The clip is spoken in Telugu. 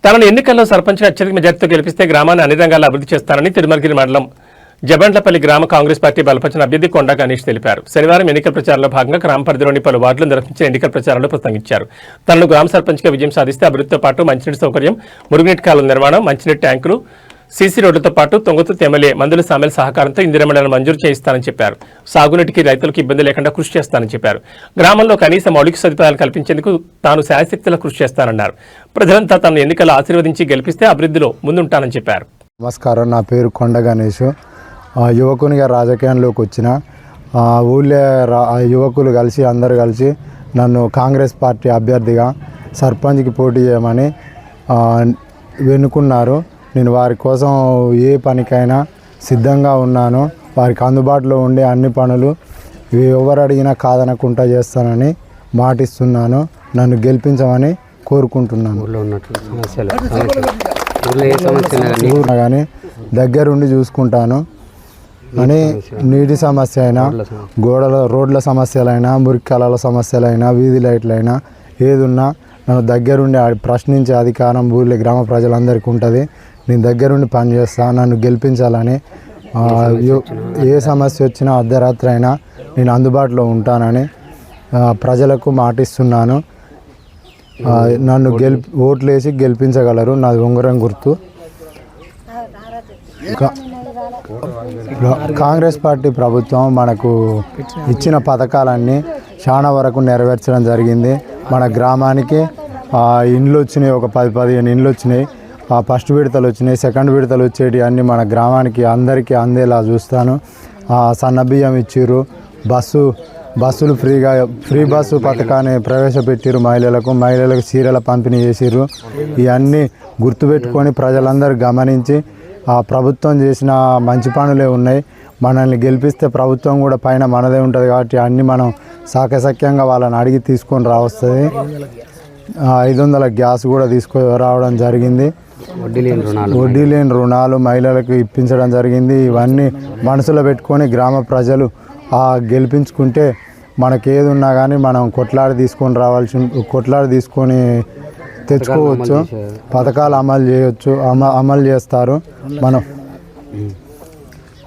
తనను ఎన్నికల్లో సర్పంచ్గా అత్యధిక మెజార్టీతో గెలిపిస్తే గ్రామాన్ని అన్ని రంగాల్లో అభివృద్ధి చేస్తానని తిరుమలగిరి మండలం జబండ్లపల్లి గ్రామ కాంగ్రెస్ పార్టీ బలపరిచిన అభ్యర్థి కొండా గణేష్ తెలిపారు. శనివారం ఎన్నికల ప్రచారంలో భాగంగా గ్రామ పరిధిలోని పలు వార్డులు నిర్వహించిన ఎన్నికల ప్రచారంలో ప్రసంగించారు. తనను గ్రామ సర్పంచ్గా విజయం సాధిస్తే అభివృద్ధితో పాటు మంచినీటి సౌకర్యం, మురుగునీటి కాలువల నిర్మాణం, మంచినీటి ట్యాంకులు, సీసీ రోడ్లతో పాటు తొంగతుర్తి ఎమ్మెల్యే మందుల సామెల సహకారంతో ఇందిరమేళను మంజూరు చేయిస్తానని చెప్పారు. సాగునీటికి రైతులకు ఇబ్బంది లేకుండా కృషి చేస్తానని చెప్పారు. గ్రామంలో కనీస మౌలిక సదుపాయాలు కల్పించేందుకు తాను శాయశక్తుల కృషి చేస్తానన్నారు. ప్రజలంతా తనను ఎన్నికల్లో ఆశీర్వదించి గెలిపిస్తే అభివృద్ధిలో ముందుంటానని చెప్పారు. నమస్కారం, నా పేరు కొండ గణేష్. యువకునిగా రాజకీయంలోకి వచ్చిన ఊళ్ళో యువకులు కలిసి అందరూ కలిసి నన్ను కాంగ్రెస్ పార్టీ అభ్యర్థిగా సర్పంచ్కి పోటీ చేయమని వెనుకున్నారు. నేను వారి కోసం ఏ పనికైనా సిద్ధంగా ఉన్నాను. వారికి అందుబాటులో ఉండే అన్ని పనులు ఎవరు అడిగినా కాదనకుండా చేస్తానని మాటిస్తున్నాను. నన్ను గెలిపించమని కోరుకుంటున్నాను. కానీ దగ్గరుండి చూసుకుంటాను అని నీటి సమస్య అయినా, రోడ్ల సమస్యలైనా, మురికాల సమస్యలైనా, వీధి లైట్లైనా ఏదున్నా నన్ను దగ్గరుండి ప్రశ్నించే అధికారం ఊళ్ళో గ్రామ ప్రజలందరికీ ఉంటుంది. నేను దగ్గరుండి పనిచేస్తాను. నన్ను గెలిపించాలని ఏ సమస్య వచ్చినా అర్ధరాత్రి అయినా నేను అందుబాటులో ఉంటానని ప్రజలకు మాటిస్తున్నాను. నన్ను ఓట్లేసి గెలిపించగలరు. నాది ఉంగరం గుర్తు. కాంగ్రెస్ పార్టీ ప్రభుత్వం మనకు ఇచ్చిన పథకాలన్నీ చాలా వరకు నెరవేర్చడం జరిగింది. మన గ్రామానికి ఇండ్లు వచ్చినాయి, ఒక 10-15 ఇండ్లు వచ్చినాయి. ఫస్ట్ విడతలు వచ్చినాయి, సెకండ్ విడతలు వచ్చేటి అన్నీ మన గ్రామానికి అందరికీ అందేలా చూస్తాను. సన్నబియ్యం ఇచ్చిర్రు, బస్సులు ఫ్రీ బస్సు పథకాన్ని ప్రవేశపెట్టిరు. మహిళలకు చీరల పంపిణీ చేసిర్రు. ఇవన్నీ గుర్తుపెట్టుకొని ప్రజలందరూ గమనించి ప్రభుత్వం చేసిన మంచి పనులే ఉన్నాయి. మనల్ని గెలిపిస్తే ప్రభుత్వం కూడా పైన మనదే ఉంటుంది కాబట్టి అన్నీ మనం సాకసక్యంగా వాళ్ళని అడిగి తీసుకొని రావస్తుంది. 500 గ్యాస్ కూడా రావడం జరిగింది. వడ్డీ లేని రుణాలు మహిళలకు ఇప్పించడం జరిగింది. ఇవన్నీ మనసులో పెట్టుకొని గ్రామ ప్రజలు గెలిపించుకుంటే మనకి ఏది ఉన్నా కానీ మనం కొట్లాడి తీసుకొని తెచ్చుకోవచ్చు. పథకాలు అమలు చేస్తారు మనం.